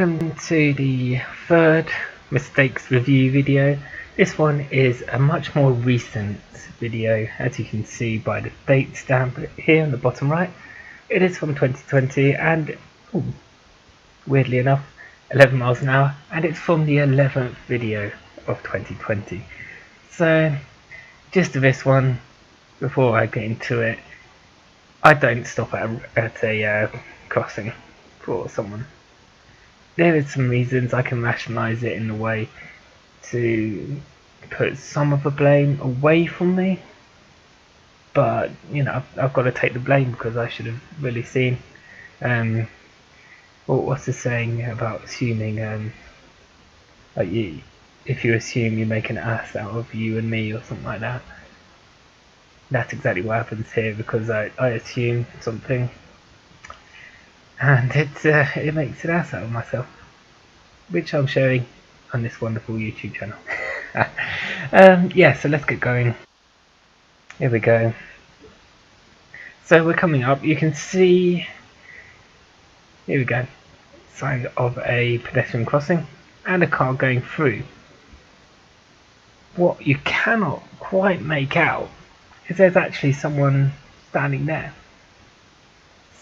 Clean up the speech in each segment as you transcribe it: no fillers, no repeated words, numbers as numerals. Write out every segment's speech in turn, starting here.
Welcome to the third mistakes review video. This one is a much more recent video, as you can see by the date stamp here on the bottom right. It is from 2020 and weirdly enough 11 miles an hour, and it's from the 11th video of 2020. So just to this one, before I get into it, I don't stop at a crossing for someone. There is some reasons I can rationalise it in a way to put some of the blame away from me, but you know, I've got to take the blame because I should have really seen. What's the saying about assuming? If you assume, you make an ass out of you and me, or something like that. That's exactly what happens here, because I assume something, and it makes an ass out of myself, which I'm showing on this wonderful YouTube channel. Yeah, so let's get going. Here we go. So we're coming up. You can see, here we go, sign of a pedestrian crossing and a car going through. What you cannot quite make out is there's actually someone standing there.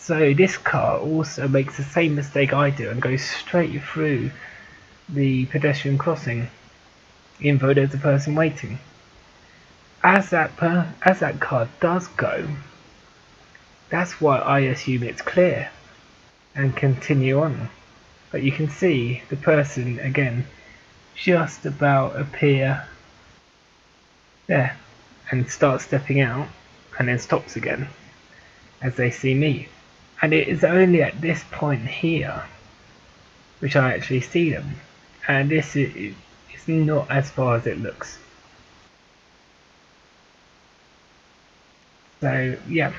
So this car also makes the same mistake I do and goes straight through the pedestrian crossing, even though there's a person waiting. As that car does go, that's why I assume it's clear and continue on. But you can see the person again just about appear there and start stepping out and then stops again as they see me. And it is only at this point here which I actually see them, and this is not as far as it looks. So yeah,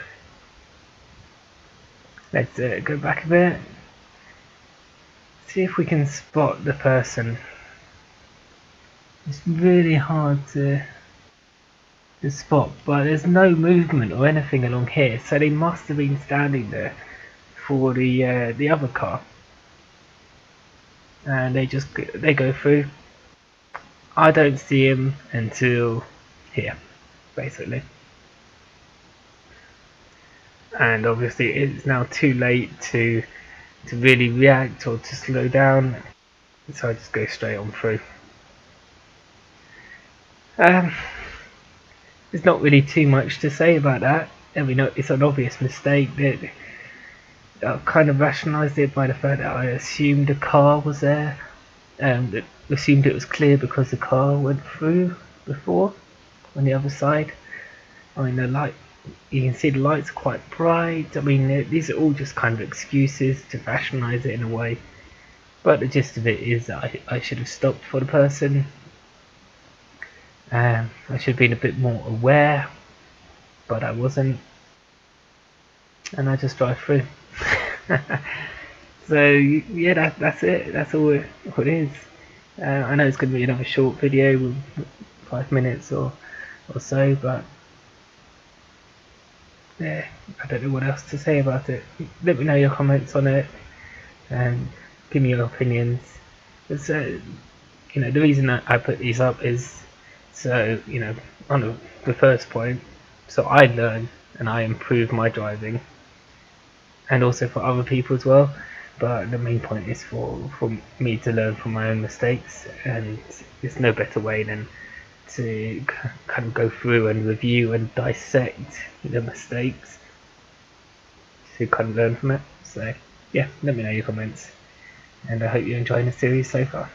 let's go back a bit, see if we can spot the person. It's really hard to spot, but there's no movement or anything along here, so they must have been standing there for the other car, and they go through. I don't see him until here, basically, and obviously it's now too late to really react or to slow down, so I just go straight on through. There's not really too much to say about that. I mean, it's an obvious mistake. I've kind of rationalised it by the fact that I assumed a car was there, and assumed it was clear because the car went through before on the other side. I mean, the light, you can see the lights are quite bright. I mean, these are all just kind of excuses to rationalise it in a way, but the gist of it is that I should have stopped for the person. I should have been a bit more aware, but I wasn't, and I just drive through. So yeah, that's it. That's all it is. I know it's going to be another short video with 5 minutes or so, but yeah, I don't know what else to say about it. Let me know your comments on it and give me your opinions. It's, you know, the reason that I put these up is so, you know, on the first point, so I learn and I improve my driving, and also for other people as well. But the main point is for me to learn from my own mistakes, and there's no better way than to kind of go through and review and dissect the mistakes to kind of learn from it. So yeah, let me know your comments, and I hope you're enjoying the series so far.